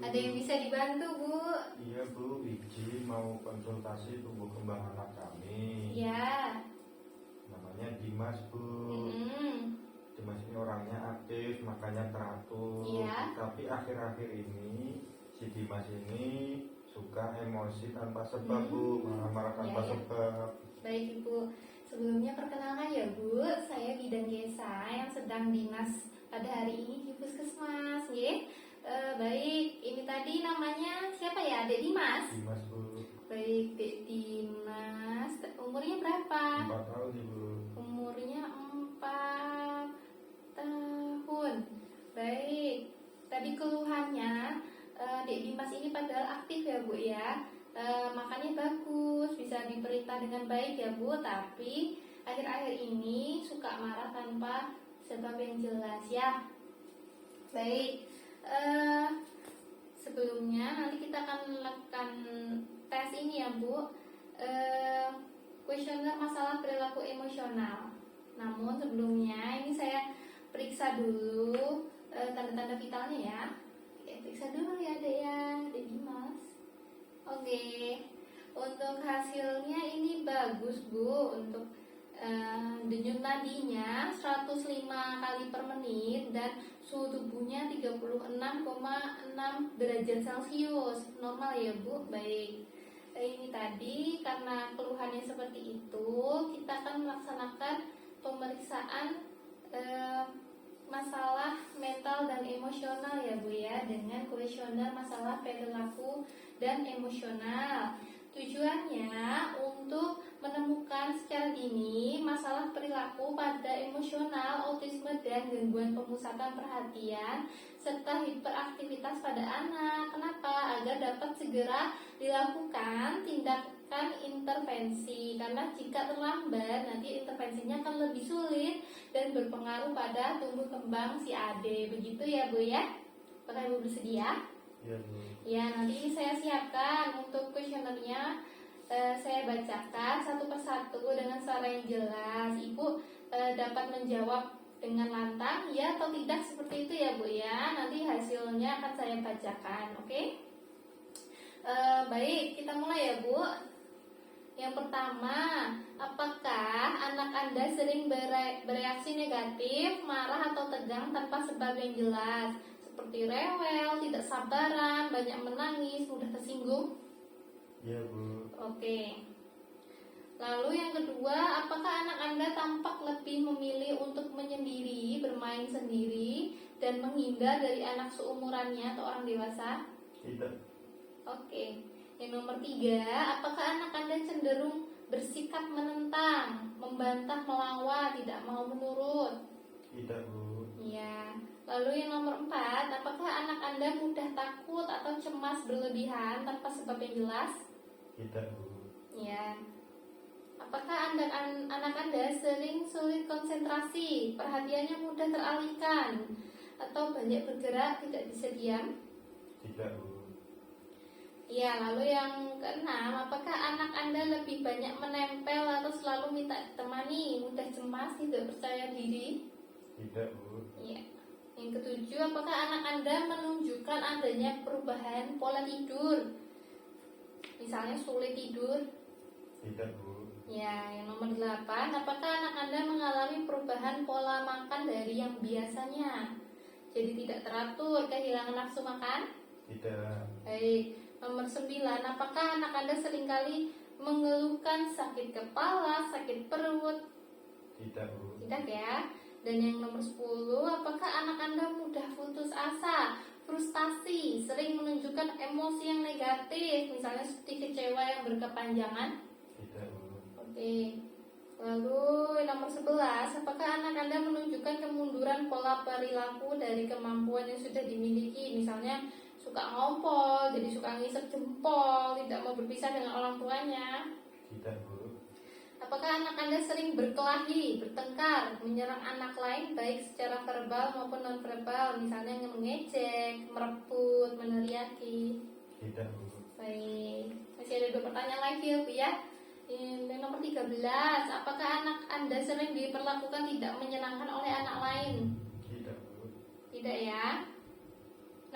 Ada yang bisa dibantu, Bu? Iya Bu, izin mau konsultasi tumbuh kembang anak kami. Ya. Namanya Dimas Bu. Dimas ini orangnya aktif, makanya teratur. Iya. Tapi akhir-akhir ini si Dimas ini suka emosi tanpa sebab Bu, marah-marah tanpa sebab. Baik Ibu, sebelumnya perkenalkan ya Bu, saya bidan desa yang sedang dinas pada hari ini di Puskesmas, ya. Baik, ini tadi namanya siapa ya, Dek Dimas? Dimas Bu. Baik, Dek Dimas, umurnya berapa? 4 tahun Ibu. Umurnya 4 tahun. Baik, tadi keluhannya Dek Dimas ini padahal aktif ya Bu ya. Makannya bagus, bisa diperintah dengan baik ya Bu, tapi akhir-akhir ini suka marah tanpa sebab yang jelas ya. Baik, sebelumnya nanti kita akan melakukan tes ini ya Bu, kuesioner masalah perilaku emosional. Namun sebelumnya ini saya periksa dulu tanda-tanda vitalnya ya. Oke, periksa dulu ya Dek ya, Dek Dimas. Oke, untuk hasilnya ini bagus Bu. Untuk denyut nadinya 105 kali per menit dan suhu tubuhnya 36,6 derajat Celcius. Normal ya Bu. Baik. Ini tadi karena keluhannya seperti itu, kita akan melaksanakan pemeriksaan masalah mental dan emosional ya Bu ya, dengan kuesioner masalah perilaku dan emosional. Tujuannya untuk menemukan secara dini masalah perilaku pada emosional, autisme dan gangguan pemusatan perhatian serta hiperaktivitas pada anak. Kenapa? Agar dapat segera dilakukan tindakan intervensi, karena jika terlambat nanti intervensinya akan lebih sulit dan berpengaruh pada tumbuh kembang si ade. Begitu ya Bu ya. Apakah Ibu bersedia? Iya Bu. Ya, nanti saya siapkan untuk kuesionernya. Saya bacakan satu persatu dengan suara yang jelas. Ibu dapat menjawab dengan lantang ya atau tidak, seperti itu ya Bu ya. Nanti hasilnya akan saya bacakan, oke? Baik, kita mulai ya Bu. Yang pertama, apakah anak Anda sering bereaksi negatif, marah atau tegang tanpa sebab yang jelas? Seperti rewel, tidak sabaran, banyak menangis, mudah tersinggung? Iya Bu. Oke. Lalu yang kedua, apakah anak Anda tampak lebih memilih untuk menyendiri, bermain sendiri, dan menghindar dari anak seumurannya atau orang dewasa? Tidak. Oke. Yang nomor 3, apakah anak Anda cenderung bersikap menentang, membantah, melawan, tidak mau menurut? Tidak Bu. Iya. Lalu yang nomor 4, apakah anak Anda mudah takut atau cemas berlebihan tanpa sebab yang jelas? Tidak Bu. Iya. Apakah anak Anda sering sulit konsentrasi, perhatiannya mudah teralihkan, atau banyak bergerak, tidak bisa diam? Tidak Bu. Iya. Lalu yang keenam, apakah anak Anda lebih banyak menempel atau selalu minta ditemani, mudah cemas, tidak percaya diri? Tidak Bu. Iya. Yang ketujuh, apakah anak Anda menunjukkan adanya perubahan pola tidur? Misalnya sulit tidur? Tidak Bu. Ya, yang nomor 8, apakah anak Anda mengalami perubahan pola makan dari yang biasanya? Jadi tidak teratur, kehilangan nafsu makan? Tidak. Baik. Nomor 9, apakah anak Anda seringkali mengeluhkan sakit kepala, sakit perut? Tidak Bu. Tidak ya. Dan yang nomor 10, apakah anak Anda mudah putus asa, frustasi, sering menunjukkan emosi yang negatif, misalnya seperti kecewa yang berkepanjangan? Tidak Bu. Oke. Lalu nomor 11, apakah anak Anda menunjukkan kemunduran pola perilaku dari kemampuan yang sudah dimiliki, misalnya suka ngompol, jadi suka ngisep jempol, tidak mau berpisah dengan orang tuanya? Tidak Bu. Apakah anak Anda sering berkelahi, bertengkar, menyerang anak lain baik secara verbal maupun non-verbal, misalnya mengejek, merebut, meneriaki? Tidak Bu. Baik, masih ada 2 pertanyaan lagi ya Bu ya. Yang nomor 13, apakah anak Anda sering diperlakukan tidak menyenangkan oleh anak lain? Tidak Bu. Tidak ya.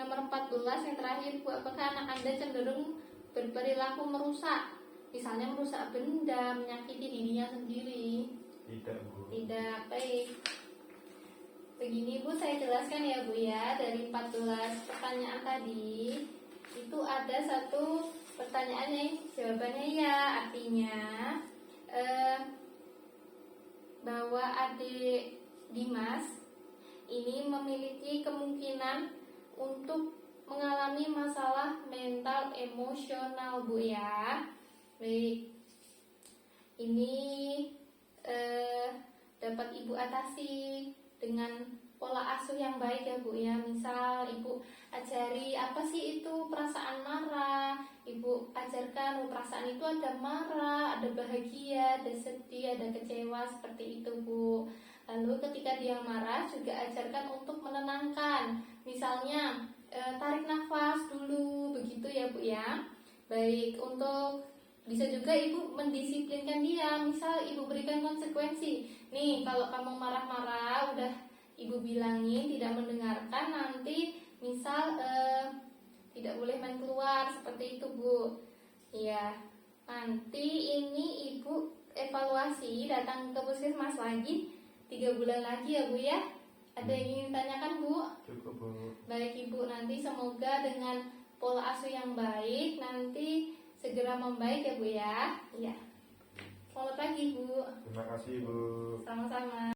Nomor 14, yang terakhir Bu, apakah anak Anda cenderung berperilaku merusak? Misalnya merusak benda, menyakiti dirinya sendiri? Tidak, Bu. Tidak. Baik. Begini Bu, saya jelaskan ya Bu ya. Dari 14 pertanyaan tadi, itu ada satu pertanyaan yang jawabannya ya. Artinya bahwa adik Dimas ini memiliki kemungkinan untuk mengalami masalah mental emosional Bu ya. Baik, ini dapat Ibu atasi dengan pola asuh yang baik ya Bu ya. Misal Ibu ajari apa sih itu perasaan marah, Ibu ajarkan perasaan itu ada marah, ada bahagia, ada sedih, ada kecewa, seperti itu Bu. Lalu ketika dia marah juga ajarkan untuk menenangkan. Misalnya tarik nafas dulu, begitu ya Bu ya. Baik, untuk bisa juga Ibu mendisiplinkan dia. Misal Ibu berikan konsekuensi. Nih, kalau kamu marah-marah udah Ibu bilangin tidak mendengarkan, nanti misal tidak boleh main keluar, seperti itu Bu. Ya, nanti ini Ibu evaluasi, datang ke puskesmas lagi 3 bulan lagi ya Bu ya. Ada yang ingin tanyakan Bu? Cukup, Bu. Baik Ibu, nanti semoga dengan pola asuh yang baik nanti segera membaik ya Bu ya. Iya. Selamat pagi Bu. Terima kasih, Bu. Sama-sama.